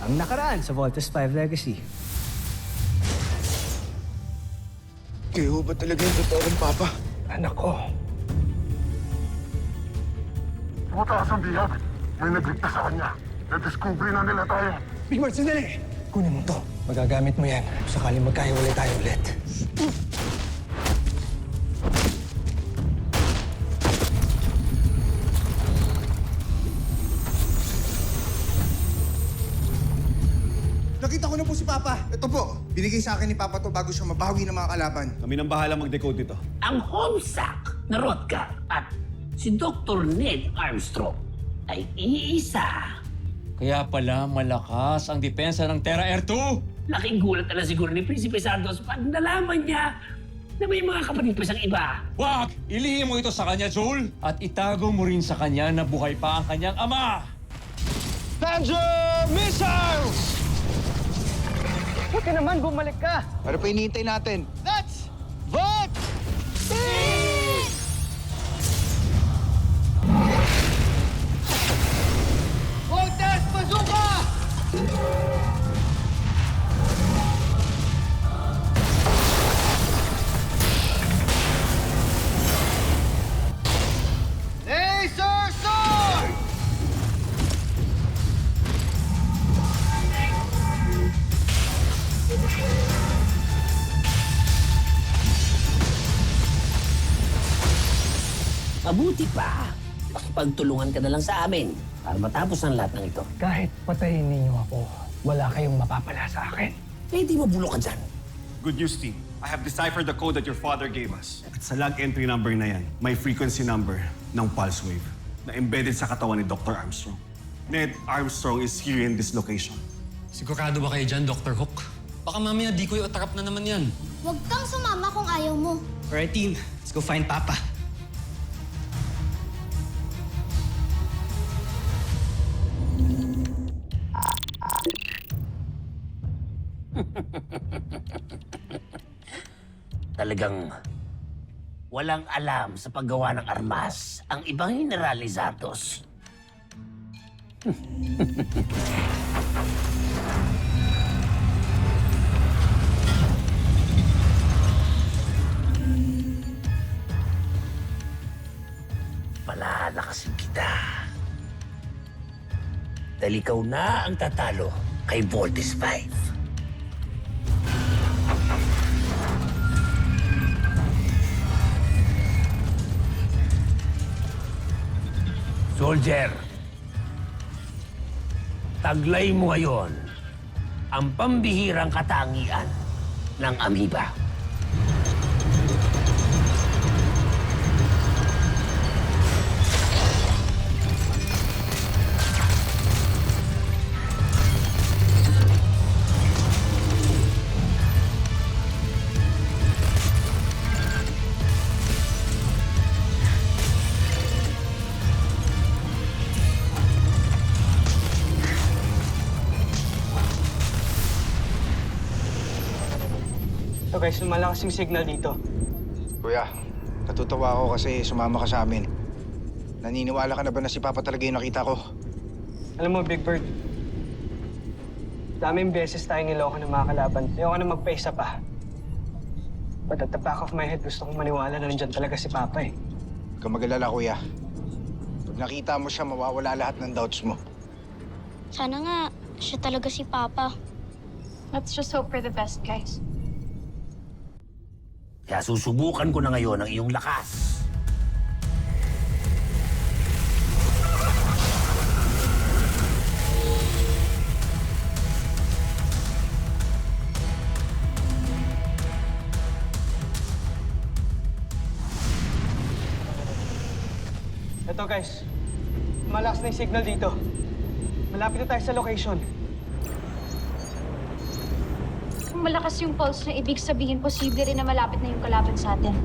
ang nakaraan sa Voltes 5 Legacy. Kayo ba talaga yung totoong papa? Anak ko. Mataas ang bihag. May nagligtas sa kanya. Nadiscovery na nila tayo. Big Bird, sandali! Kunin mo to. Magagamit mo yan. Sakaling magkahiwalay tayo ulit. Nakita ko na po si Papa. Ito po, binigay sa akin ni Papa to bago siya mabawi ng mga kalaban. Kami nang bahala mag-decode dito. Ang homesack na Rodka at si Dr. Ned Armstrong ay iisa. Kaya pala malakas ang depensa ng Terra Air 2. Laking gulat na lang siguro ni Prinsipe Santos pag nalaman niya na may mga kapatid pa siyang iba. Wag! Ilihim mo ito sa kanya, Joel. At itago mo rin sa kanya na buhay pa ang kanyang ama. Thunder Missiles! Buti naman, bumalik ka. Ano pa hinihintay natin? Let's vote! Voltes Bazooka! Laser Sword! Mabuti pa. Pagtulungan ka na lang sa amin para matapos ang lahat ng ito. Kahit patayin ninyo ako, wala kayong mapapala sa akin. Eh, di mabulok ka dyan. Good news, team. I have deciphered the code that your father gave us. At sa log entry number na yan, may frequency number ng pulse wave na embedded sa katawan ni Dr. Armstrong. Ned Armstrong is here in this location. Sigurado ba kayo dyan, Dr. Hook? Baka mamaya di ko i-attrap na naman yan. Huwag kang sumama kung ayaw mo. Alright, team. Let's go find Papa. Talagang walang alam sa paggawa ng armas ang ibang General ni Santos. Palalakasin kita. Dahil ikaw na ang tatalo kay Voltes 5. Soldier, taglay mo ngayon ang pambihirang katangian ng amoeba. So guys, lumalakas yung signal dito. Kuya, natutuwa ako kasi sumama ka sa amin. Naniniwala ka na ba na si Papa talaga yung nakita ko? Alam mo, Big Bird, daming beses tayong niloko ng mga kalaban. Ayoko na magpaisa pa. But at the back of my head, gusto kong maniwala na nandiyan talaga si Papa eh. Huwag kang mag-alala, kuya. Pag nakita mo siya, mawawala lahat ng doubts mo. Sana nga, siya talaga si Papa. Let's just hope for the best, guys. Kaya susubukan ko na ngayon ang iyong lakas. Ito guys, malakas na yung signal dito. Malapit na tayo sa location. Kung malakas yung pulse na ibig sabihin, posible rin na malapit na yung kalaban sa atin.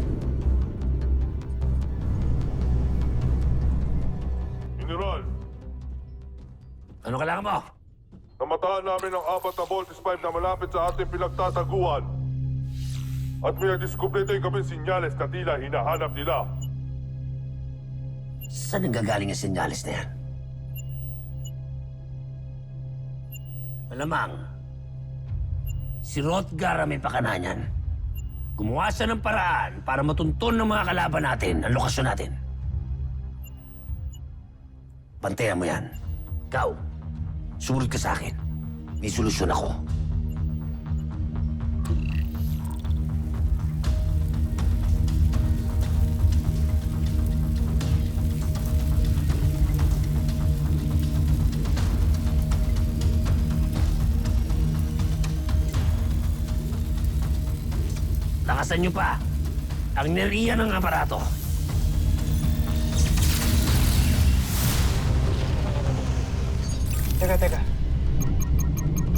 General, Ano kailangan mo? namataan namin ang 4 na Voltes 5 na malapit sa ating pinagtataguan. At may nadiskubre tayong kaming sinyales na tila hinahanap nila. Saan nanggagaling ang sinyalis na yan? Malamang, si Rotgar ang may pakana niyan. Gumawa siya ng paraan para matunton ng mga kalaban natin ang lokasyon natin. Bantayan mo yan. Ikaw, sumunod ka sa akin. May solusyon ako. Lakasan niyo pa ang enerhiya ng aparato. Teka.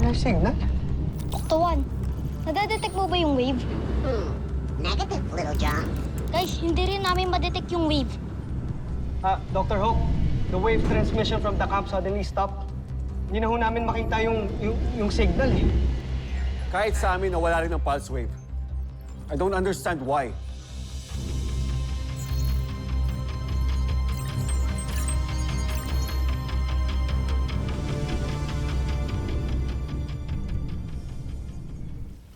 May signal? Dr. Juan, nadadetect mo ba yung wave? Negative, Little John. Guys, hindi rin namin madetect yung wave. Dr. Hope, the wave transmission from the camp suddenly stopped. Hindi na ho namin makita yung signal eh. Kahit sa amin, nawala rin ang pulse wave. I don't understand why.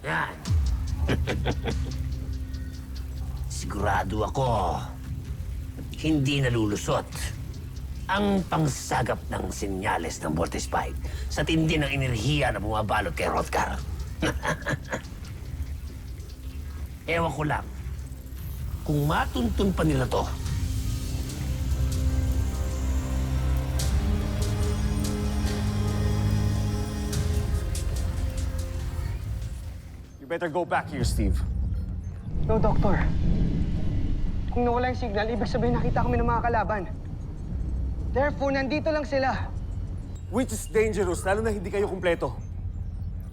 Yan. Sigurado ako, hindi nalulusot ang pangsagap ng senyales ng Vortex Spike sa tindi ng enerhiya na bumabalot kay Rotgar. Ewan ko lang, kung matuntun pa nila to, You better go back here, Steve. No, Doctor. Kung nawala yung signal, ibig sabihin nakita kami ng mga kalaban. Therefore, nandito lang sila. Which is dangerous, lalo na hindi kayo kumpleto.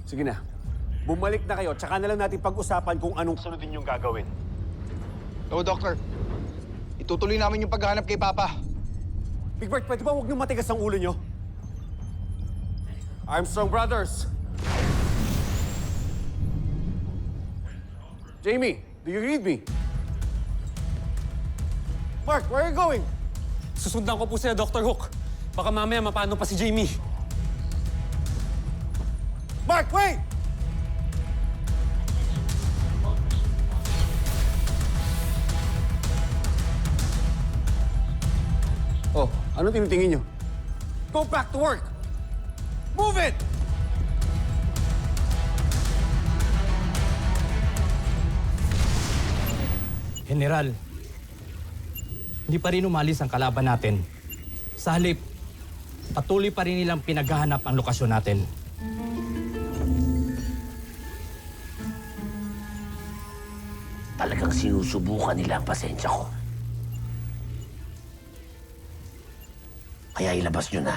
Sige na, bumalik na kayo, tsaka na lang natin pag-usapan kung anong sunod ninyong gagawin. No, Doctor. Itutuloy namin yung paghahanap kay Papa. Big Bert, pwede ba huwag niyong matigas ang ulo niyo? Armstrong Brothers! Jamie, do you read me? Mark, where are you going? Susundan ko po sila, Dr. Hook. Baka mamaya mapano pa si Jamie. Mark, wait! Oh, ano tinitingin niyo? Go back to work! Move it! General, hindi pa rin umalis ang kalaban natin. Sa halip, patuloy pa rin nilang pinaghahanap ang lokasyon natin. talagang sinusubukan nila ang pasensya ko. Kaya ilabas nyo na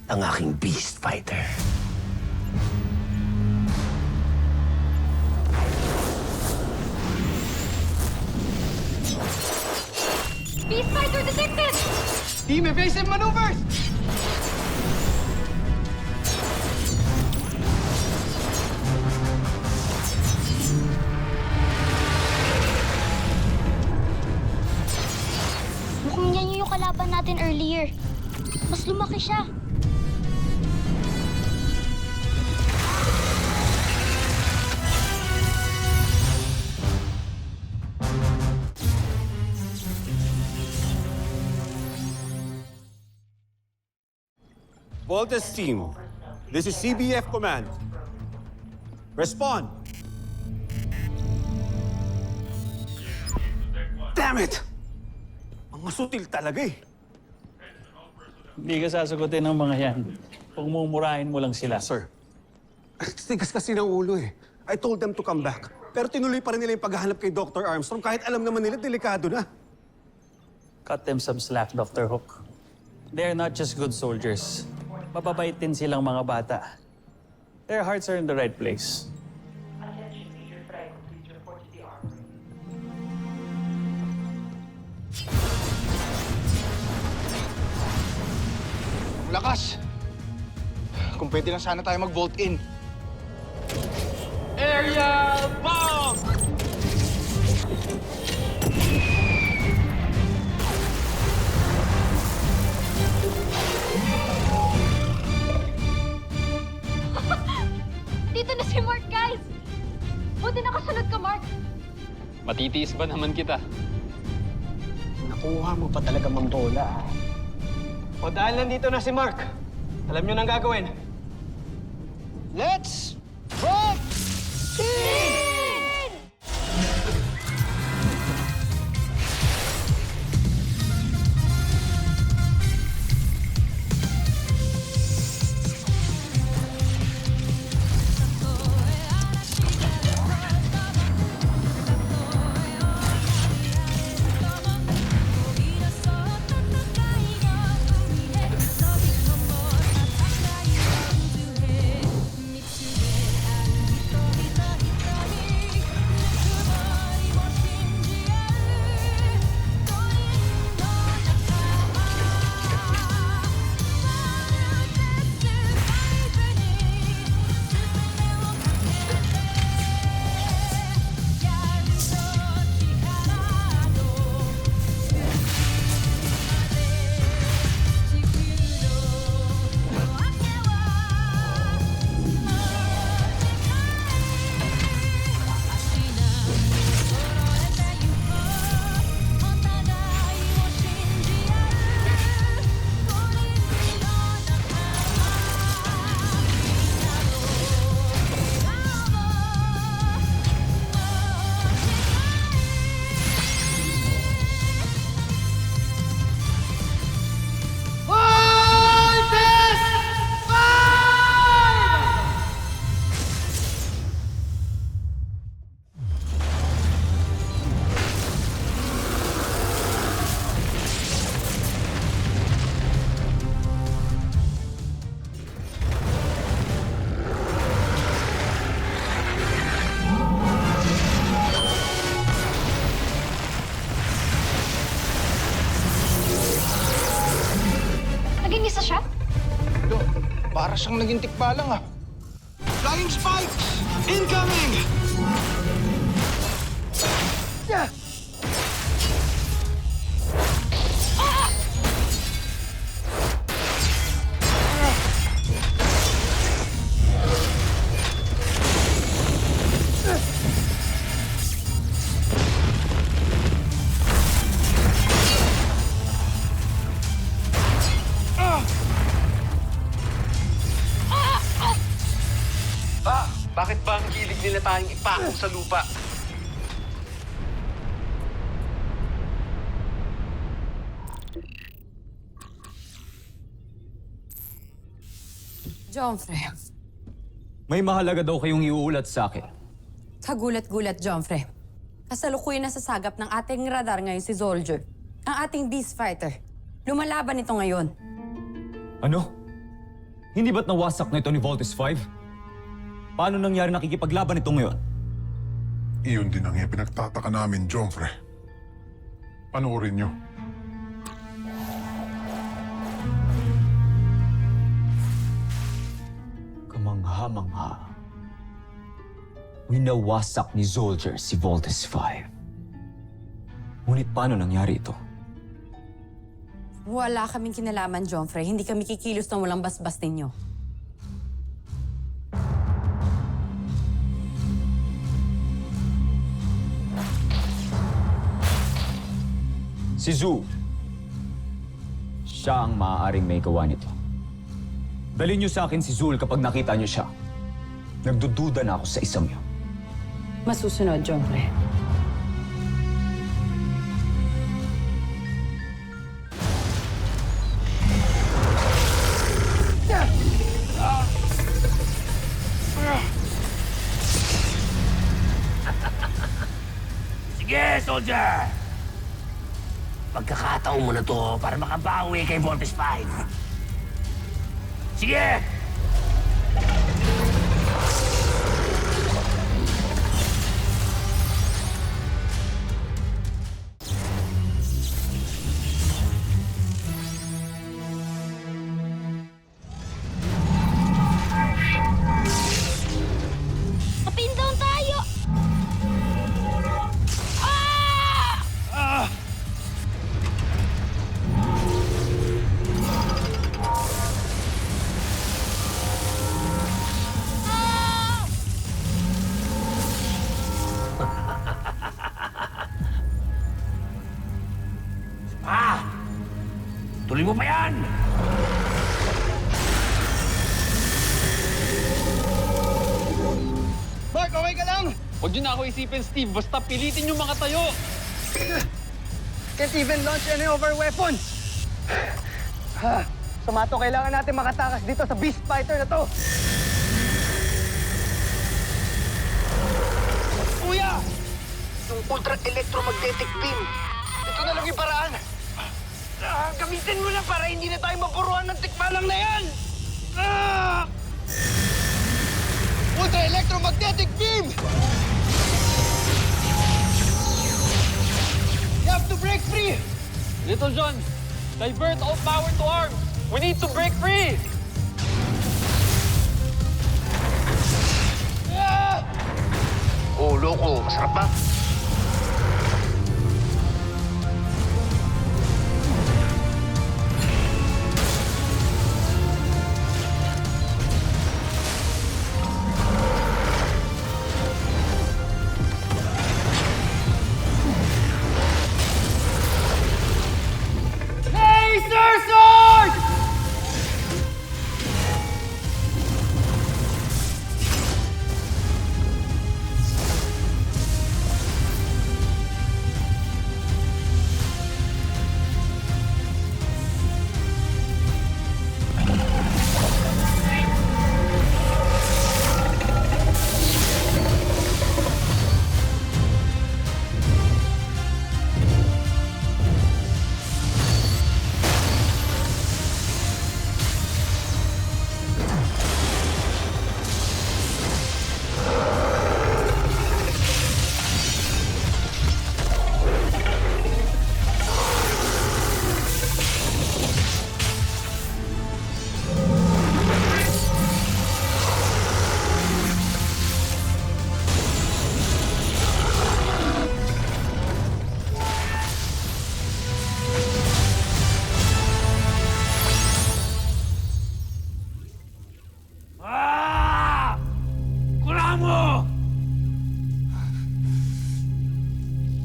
ang aking Beast Fighter. Beast Fighter detected! Team evasive maneuvers! Mukhang yan yung kalaban natin earlier. Mas lumaki siya. Voltes team, this is CBF Command. Respond. Damn it! Mga sutil talaga eh. Hindi ka sasagutin ng mga yan. Pagmumurahin mo lang sila. Sir, tigas kasi ng ulo eh. I told them to come back. Pero tinuloy pa rin nila yung paghahanap kay Dr. Armstrong kahit alam naman nila delikado na. Cut them some slack, Dr. Hook. They're not just good soldiers. Mababait din silang mga bata. Their hearts are in the right place. Lakas! Kung pwede lang sana tayo mag-vault in. Area bomb! Matitiis ba naman kita? Nakuha mo pa talaga mambola, ah. O dahil nandito na si Mark, alam nyo nang gagawin. Let's rock! Naging isa siya? Lo, para siyang naging tikbalang ah. Flying spikes! Incoming! Bakit ba ang hilig nila tayong ipako sa lupa? Jomfre, May mahalaga daw kayong iuulat sa akin. kagulat-gulat, Jomfre. Kasalukuyan na sa sagap ng ating radar ngayon si Soldier, ang ating beast fighter. Lumalaban ito ngayon. Ano? Hindi ba't nawasak na ito ni Voltes 5? Paano nangyari nakikipaglaban ito ngayon? Iyon din ang pinagtataka namin, Jomfre. Panoorin niyo. Kamangha-mangha. Winawasak ni Soldier si Voltes 5. Ngunit paano nangyari ito? Wala kaming kinalaman, Jomfre. Hindi kami kikilos ng walang basbas ninyo. Si Zhu. Siya ang maaaring may gawa nito. Dalhin niyo sa akin si Zul kapag nakita niyo siya. Nagdududa na ako sa isang yun. Masusunod, Jomfre. Sige, soldier! Pagkakataon mo na to para makabawi kay Voltes 5. Sige! Kapin down tayo! Tuloy mo pa yan! Mark, okay ka lang? Huwag niyo na ako isipin, Steve. Basta pilitin yung mga tayo. Can't even launch any of our weapons! Sumato, kailangan natin makatakas dito sa Beast Fighter na to! Kuya! Yung ultra-electromagnetic beam! Ito na lang yung paraan! Gamitin mo na para hindi na tayo mapuruan ng tikbalang na yan! Ultra-electromagnetic beam! You have to break free! Little John, divert all power to arms. We need to break free. Oh, loko. Masarap ba?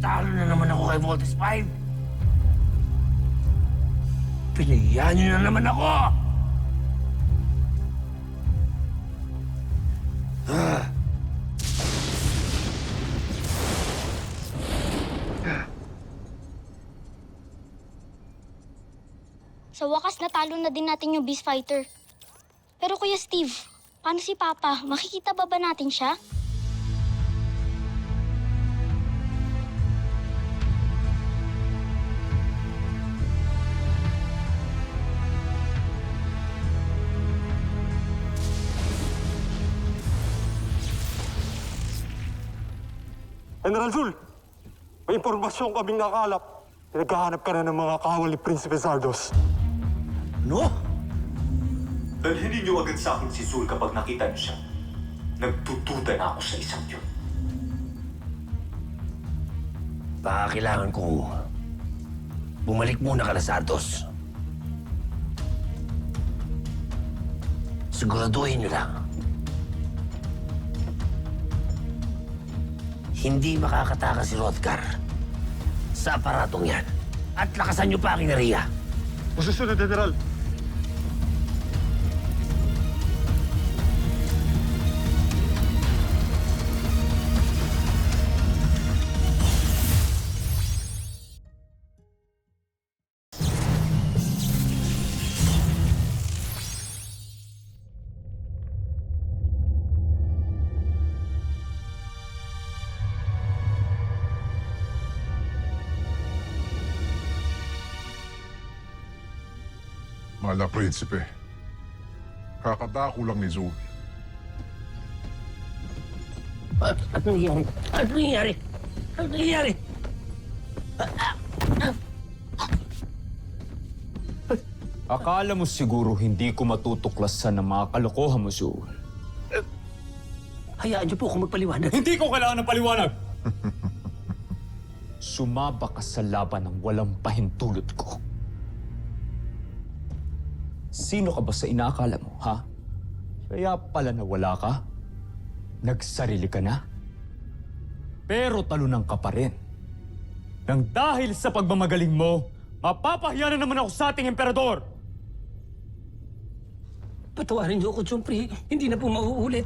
Talo na naman ako kay Voltes 5. Pinahiya niyo na naman ako! Sa wakas, natalo na din natin yung Beast Fighter. Pero Kuya Steve, paano si Papa? Makikita ba natin siya? General Zul, may impormasyon kaming nakalap. Naghahanap ka na ng mga kawal ni Prinsipe Zardos. No? Dalhin niyo agad sa akin si Zul kapag nakita niyo siya. Nagtutuda na ako sa isang yun. Baka kailangan kong bumalik muna ka na Santos. Siguraduhin niyo lang. Hindi makakatakas si Rodgar sa aparatong yan. At lakasan niyo pa ang inariya. Masusunod, General. Mahal na prinsipe, kakadako lang ni Zul. Ano nangyari? Ano nangyari? Ano nangyari? Akala mo siguro hindi ko matutuklasan ng mga kalokohan mo, Zul. Hayaan niyo po ako magpaliwanag. Hindi ko kailangan ng paliwanag! Sumaba ka sa laban ng walang pahintulot ko. Sino ka ba sa inaakala mo, ha? Kaya pala nawala ka? Nagsarili ka na? Pero talunan ka pa rin. Nang dahil sa pagmamagaling mo, Mapapahiya na naman ako sa ating emperador! Patawarin niyo ako, Jompre. Hindi na po mauulit.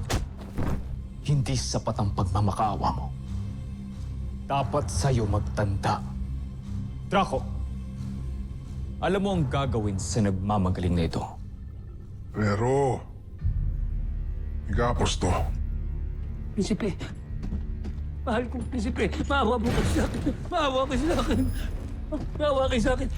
Hindi sapat ang pagmamakaawa mo. Dapat sa'yo magtanda. Draco, alam mo ang gagawin sa nagmamagaling na ito. Pero, igapos to. Prinsipe. Mahal kong Prinsipe. Maawa po kayo sa akin. Maawa kayo sa akin. Maawa kayo sa akin.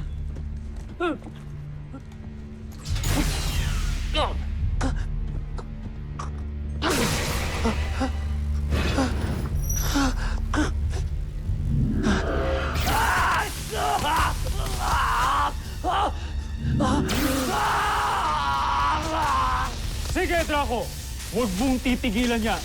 Sige, Draco! Huwag mong titigilan niya!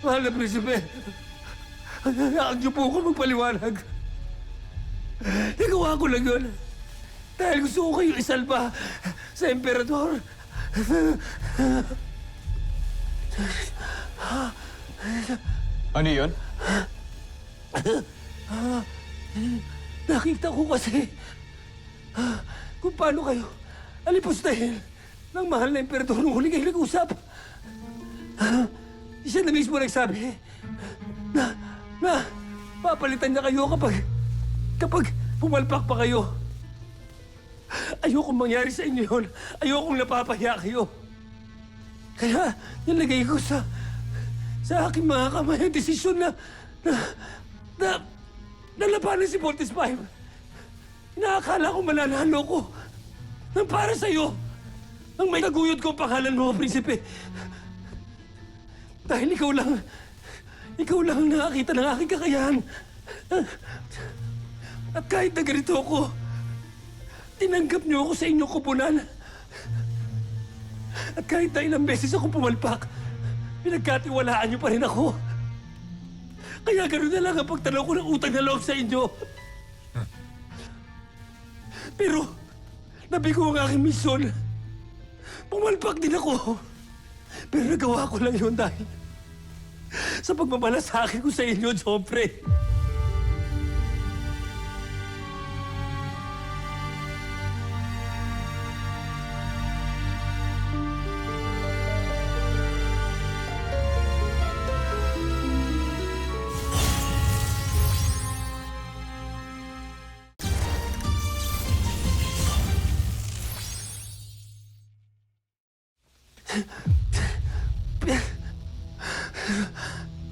Mahal na Prinsipe. Hayaan niyo po ako magpaliwanag. Nagawa ko lang yun. Dahil gusto ko kayo isalba sa emperador. Ano yun? Nakita ko kasi kung paano kayo alipustahin ng mahal na emperador nung huli kayo nag-usap. Siya na mismo nagsabi na papalitan niya kayo kapag pumalpak pa kayo. Ayokong mangyari sa inyo yun. Ayokong napapahiya kayo. Kaya nilagay ko sa aking mga kamay ang desisyon na labanan si Voltes 5. Inaakala ko mananalo ko nang para sa'yo. Nang may taguyod kong pangalan mo, Prinsipe. Dahil ikaw lang ang nakakita ng aking kakayahan. At kahit na ganito ako, tinanggap niyo ako sa inyong kupunan. At kahit na ilang beses ako pumalpak, pinagkatiwalaan niyo pa rin ako. Kaya gano'n na lang ang pagtanaw ko ng utang na loob sa inyo. Pero, nabigo ang aking misyon. Pumalpak din ako. Pero nagawa ko lang yun dahil sa pagmamalasakit ko sa inyo, Jompre.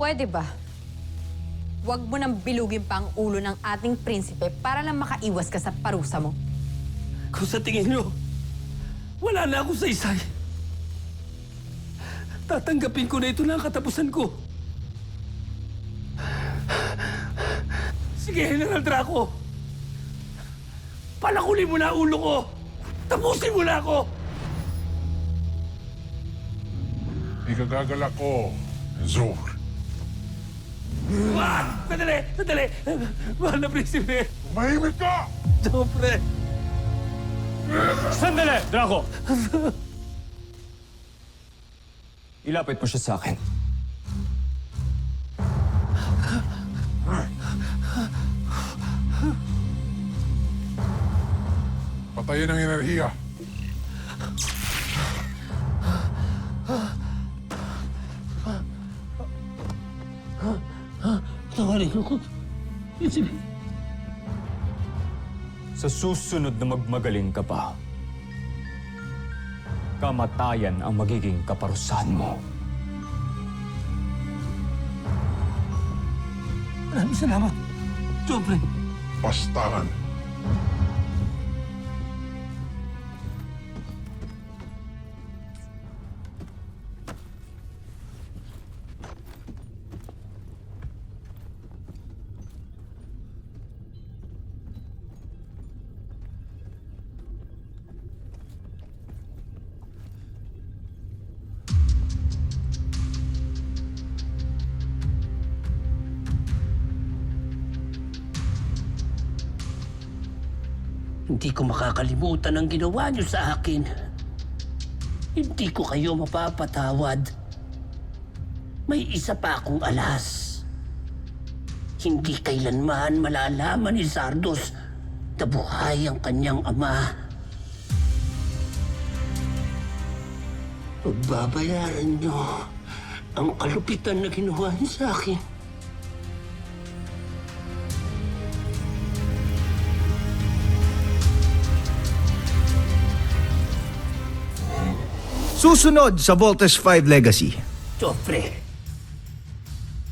Pwede ba? Huwag mo nang bilugin pa ang ulo ng ating prinsipe para lang makaiwas ka sa parusa mo. Kung sa tingin nyo, wala na ako sa isay. Tatanggapin ko na ito na ang katapusan ko. Sige, General Draco. Palakulin mo na ang ulo ko. Tapusin mo na ako. Ikagagalak ko, Zul. Wag! Sandali! Sandali! Mahal na Prinsipe! Mahimik ka! Jompre! Sandali, Draco! Ilapit mo siya sa akin. Patayin ang enerhiya. Tawarin ko. Prinsipe. Sa susunod na magmagaling ka pa, kamatayan ang magiging kaparusahan mo. Maraming salamat, Jompre. Pastangan. Hindi ko makakalimutan ang ginawa niyo sa akin. Hindi ko kayo mapapatawad. May isa pa akong alas. Hindi kailanman malalaman ni Zardos na buhay ang kanyang ama. Pagbabayaran niyo ang kalupitan na ginawa niyo sa akin. Susunod sa Voltes 5 Legacy. Joffrey,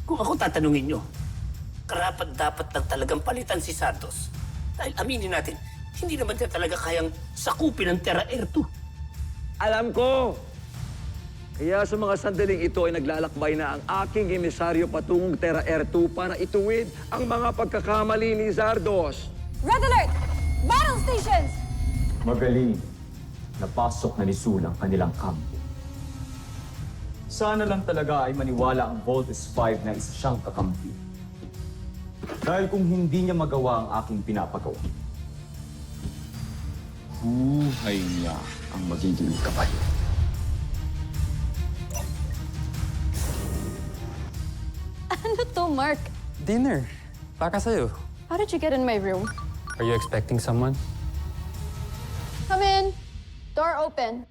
kung ako tatanungin niyo, karapat-dapat lang talagang palitan si Santos. Dahil aminin natin, hindi naman niya talaga kayang sakupin ang Terra Air 2. Alam ko! Kaya sa mga sandaling ito ay naglalakbay na ang aking emisaryo patungong Terra Air 2 para ituwid ang mga pagkakamali ni Zardos. Red alert! Battle stations! Magaling. Napasok na ni Sul ang kanilang kampo. Sana lang talaga ay maniwala ang Voltes 5 na isa siyang kakampi. Dahil kung hindi niya magawa ang aking pinapagawa, buhay niya ang magiging kapayo. Ano to, Mark? Dinner. Para sa'yo. How did you get in my room? Are you expecting someone? Come in. Door open.